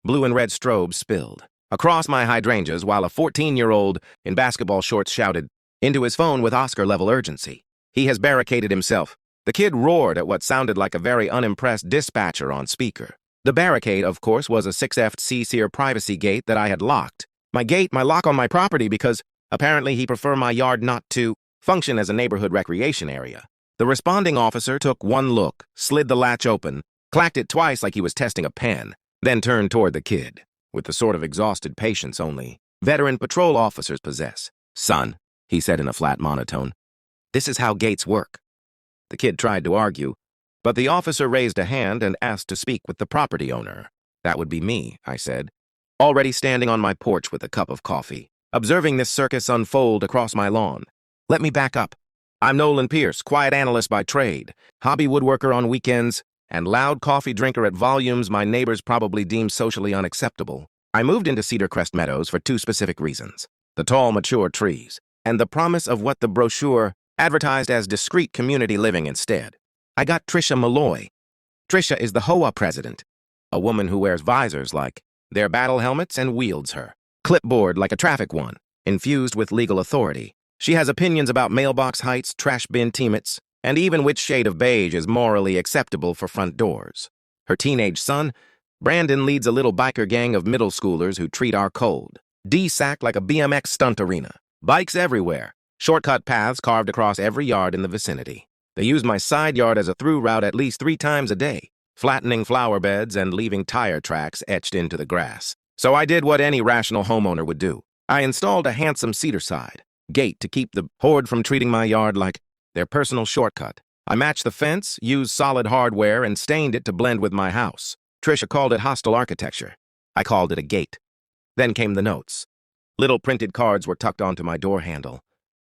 Blue and red strobes spilled across my hydrangeas while a 14-year-old in basketball shorts shouted into his phone with Oscar-level urgency. "He has barricaded himself." The kid roared at what sounded like a very unimpressed dispatcher on speaker. The barricade, of course, was a 6FCC privacy gate that I had locked. My lock on my property because apparently he preferred my yard not to function as a neighborhood recreation area. The responding officer took one look, slid the latch open, clacked it twice like he was testing a pen, then turned toward the kid, with the sort of exhausted patience only veteran patrol officers possess. "Son," he said in a flat monotone, "this is how gates work." The kid tried to argue, but the officer raised a hand and asked to speak with the property owner. "That would be me," I said, already standing on my porch with a cup of coffee, observing this circus unfold across my lawn. "Let me back up. I'm Nolan Pierce, quiet analyst by trade, hobby woodworker on weekends, and loud coffee drinker at volumes my neighbors probably deem socially unacceptable. I moved into Cedar Crest Meadows for two specific reasons: the tall, mature trees, and the promise of what the brochure advertised as discreet community living instead. I got Trisha Malloy. Trisha is the HOA president, a woman who wears visors like their battle helmets and wields her clipboard like a traffic one, infused with legal authority. She has opinions about mailbox heights, trash bin teammates, and even which shade of beige is morally acceptable for front doors. Her teenage son, Brandon, leads a little biker gang of middle schoolers who treat our cold D-sack like a BMX stunt arena. Bikes everywhere, shortcut paths carved across every yard in the vicinity. They use my side yard as a through route at least 3 times a day, flattening flower beds and leaving tire tracks etched into the grass. So I did what any rational homeowner would do. I installed a handsome cedar side gate to keep the horde from treating my yard like their personal shortcut. I matched the fence, used solid hardware, and stained it to blend with my house. Trisha called it hostile architecture. I called it a gate. Then came the notes. Little printed cards were tucked onto my door handle,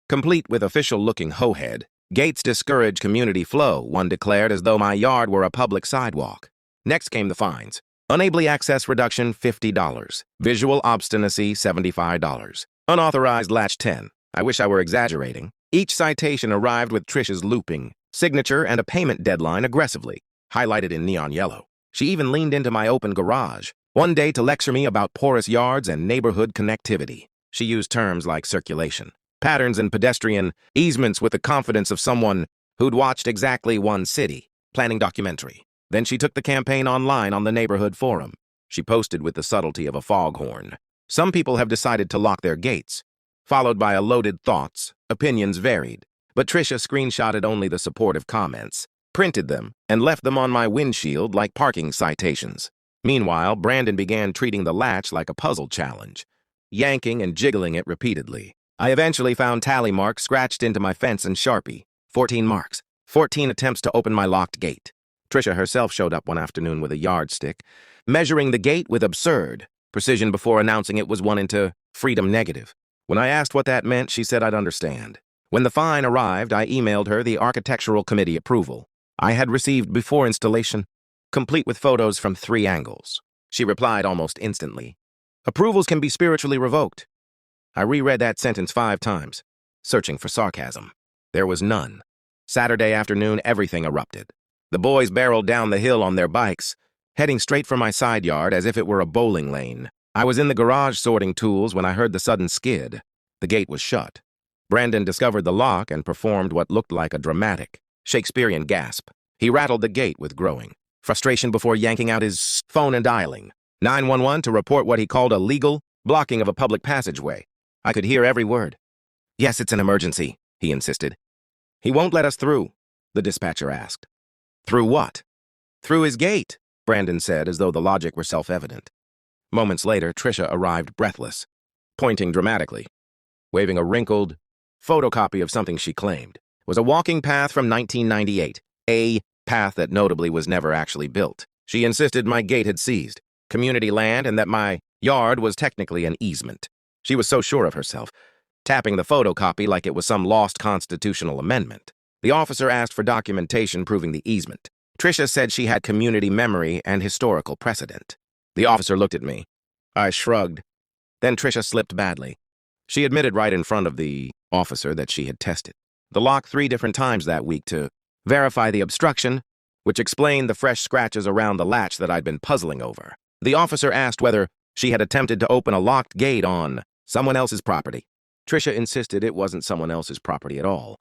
complete with official-looking ho-head. "Gates discourage community flow," one declared, as though my yard were a public sidewalk. Next came the fines. Unably access reduction, $50. Visual obstinacy, $75. Unauthorized latch, 10. I wish I were exaggerating. Each citation arrived with Trisha's looping signature and a payment deadline aggressively, highlighted in neon yellow. She even leaned into my open garage one day to lecture me about porous yards and neighborhood connectivity. She used terms like circulation, patterns, and pedestrian easements with the confidence of someone who'd watched exactly one city planning documentary. Then she took the campaign online on the neighborhood forum. She posted with the subtlety of a foghorn. "Some people have decided to lock their gates," followed by a loaded thoughts. Opinions varied, but Trisha screenshotted only the supportive comments, printed them, and left them on my windshield like parking citations. Meanwhile, Brandon began treating the latch like a puzzle challenge, yanking and jiggling it repeatedly. I eventually found tally marks scratched into my fence in Sharpie. 14 marks. 14 attempts to open my locked gate. Trisha herself showed up one afternoon with a yardstick, measuring the gate with absurd precision before announcing it was 1 into freedom negative. When I asked what that meant, she said I'd understand. When the fine arrived, I emailed her the architectural committee approval I had received before installation, complete with photos from 3 angles. She replied almost instantly, "Approvals can be spiritually revoked." I reread that sentence 5 times, searching for sarcasm. There was none. Saturday afternoon, everything erupted. The boys barreled down the hill on their bikes, heading straight for my side yard as if it were a bowling lane. I was in the garage sorting tools when I heard the sudden skid. The gate was shut. Brandon discovered the lock and performed what looked like a dramatic Shakespearean gasp. He rattled the gate with growing frustration before yanking out his phone and dialing 911 to report what he called a legal blocking of a public passageway. I could hear every word. "Yes, it's an emergency," he insisted. "He won't let us through," the dispatcher asked. "Through what?" "Through his gate," Brandon said, as though the logic were self-evident. Moments later, Trisha arrived breathless, pointing dramatically, waving a wrinkled photocopy of something she claimed was a walking path from 1998, a path that notably was never actually built. She insisted my gate had seized community land and that my yard was technically an easement. She was so sure of herself, tapping the photocopy like it was some lost constitutional amendment. The officer asked for documentation proving the easement. Trisha said she had community memory and historical precedent. The officer looked at me. I shrugged. Then Trisha slipped badly. She admitted right in front of the officer that she had tested the lock 3 different times that week to verify the obstruction, which explained the fresh scratches around the latch that I'd been puzzling over. The officer asked whether she had attempted to open a locked gate on someone else's property. Trisha insisted it wasn't someone else's property at all.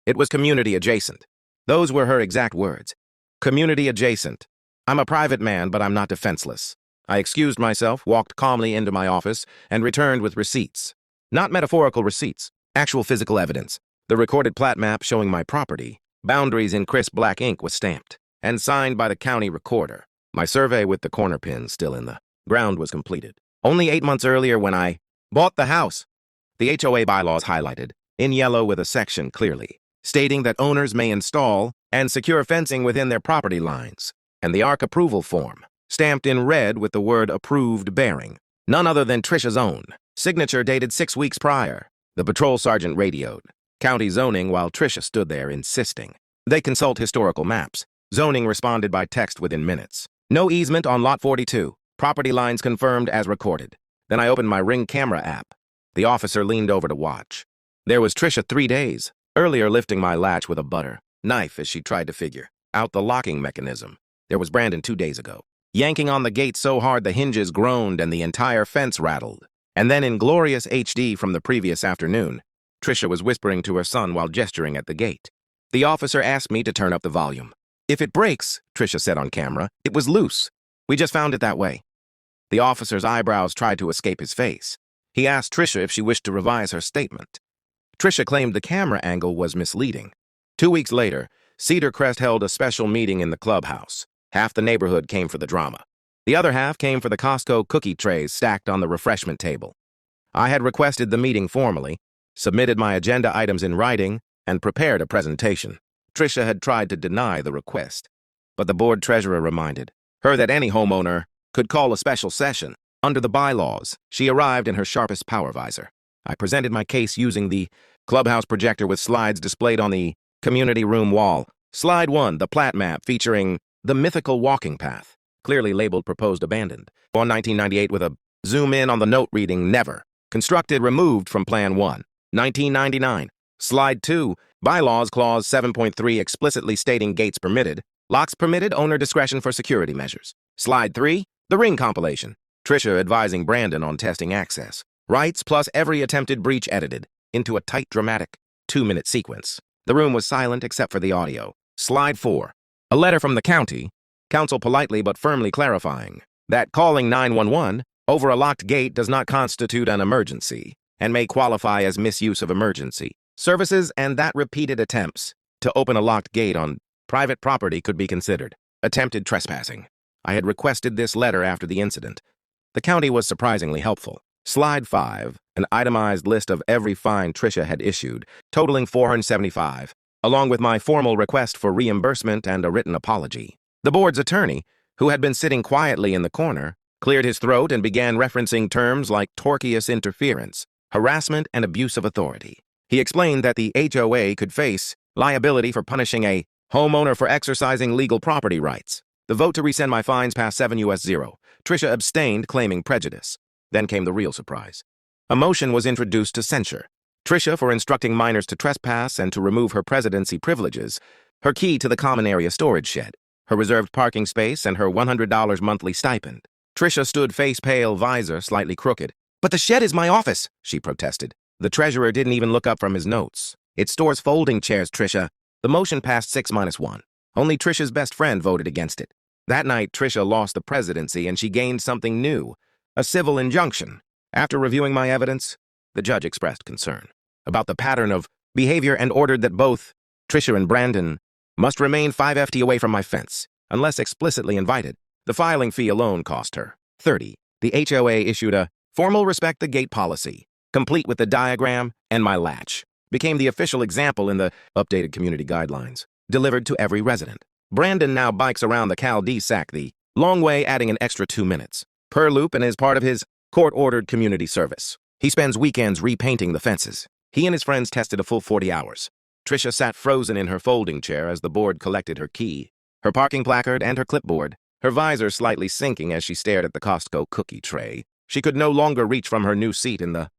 It was community adjacent. Those were her exact words. Community adjacent. I'm a private man, but I'm not defenseless. I excused myself, walked calmly into my office, and returned with receipts. Not metaphorical receipts, actual physical evidence. The recorded plat map showing my property, boundaries in crisp black ink, was stamped and signed by the county recorder. My survey with the corner pin still in the ground was completed. Only 8 months earlier when I bought the house. The HOA bylaws highlighted, in yellow with a section clearly, stating that owners may install and secure fencing within their property lines, and the ARC approval form, stamped in red with the word approved bearing, none other than Trisha's own, signature dated 6 weeks prior. The patrol sergeant radioed county zoning while Trisha stood there insisting they consult historical maps. Zoning responded by text within minutes. No easement on lot 42. Property lines confirmed as recorded. Then I opened my Ring camera app. The officer leaned over to watch. There was Trisha 3 days earlier lifting my latch with a butter knife as she tried to figure out the locking mechanism. There was Brandon 2 days ago, yanking on the gate so hard the hinges groaned and the entire fence rattled. And then in glorious HD from the previous afternoon, Trisha was whispering to her son while gesturing at the gate. The officer asked me to turn up the volume. If it breaks, Trisha said on camera, it was loose. We just found it that way. The officer's eyebrows tried to escape his face. He asked Trisha if she wished to revise her statement. Trisha claimed the camera angle was misleading. 2 weeks later, Cedar Crest held a special meeting in the clubhouse. Half the neighborhood came for the drama. The other half came for the Costco cookie trays stacked on the refreshment table. I had requested the meeting formally, submitted my agenda items in writing, and prepared a presentation. Trisha had tried to deny the request, but the board treasurer reminded her that any homeowner could call a special session. Under the bylaws, she arrived in her sharpest power visor. I presented my case using the clubhouse projector with slides displayed on the community room wall. Slide 1, the plat map featuring the mythical walking path, clearly labeled proposed abandoned, on 1998 with a zoom in on the note reading never. Constructed removed from Plan 1, 1999. Slide 2, bylaws clause 7.3 explicitly stating gates permitted, locks permitted, owner discretion for security measures. Slide 3, the ring compilation. Trisha advising Brandon on testing access. Rights plus every attempted breach edited into a tight, dramatic 2-minute sequence. The room was silent except for the audio. Slide 4, a letter from the county, counsel politely but firmly clarifying that calling 911 over a locked gate does not constitute an emergency and may qualify as misuse of emergency services, and that repeated attempts to open a locked gate on private property could be considered attempted trespassing. I had requested this letter after the incident. The county was surprisingly helpful. Slide 5, an itemized list of every fine Trisha had issued, totaling $475, along with my formal request for reimbursement and a written apology. The board's attorney, who had been sitting quietly in the corner, cleared his throat and began referencing terms like tortious interference, harassment, and abuse of authority. He explained that the HOA could face liability for punishing a homeowner for exercising legal property rights. The vote to rescind my fines passed 7 US 0. Trisha abstained, claiming prejudice. Then came the real surprise. A motion was introduced to censure Trisha for instructing minors to trespass and to remove her presidency privileges, her key to the common area storage shed, her reserved parking space, and her $100 monthly stipend. Trisha stood face pale, visor slightly crooked. "But the shed is my office," she protested. The treasurer didn't even look up from his notes. "It stores folding chairs, Trisha." The motion passed 6-1. Only Trisha's best friend voted against it. That night, Trisha lost the presidency and she gained something new, a civil injunction. After reviewing my evidence, the judge expressed concern about the pattern of behavior and ordered that both Trisha and Brandon must remain 5 FT away from my fence, unless explicitly invited. The filing fee alone cost her $30. The HOA issued a formal respect the gate policy, complete with the diagram and my latch, became the official example in the updated community guidelines, delivered to every resident. Brandon now bikes around the cul-de-sac the long way, adding an extra 2 minutes per loop, and is part of his court-ordered community service. He spends weekends repainting the fences. He and his friends tested a full 40 hours. Trisha sat frozen in her folding chair as the board collected her key, her parking placard, and her clipboard, her visor slightly sinking as she stared at the Costco cookie tray. She could no longer reach from her new seat in the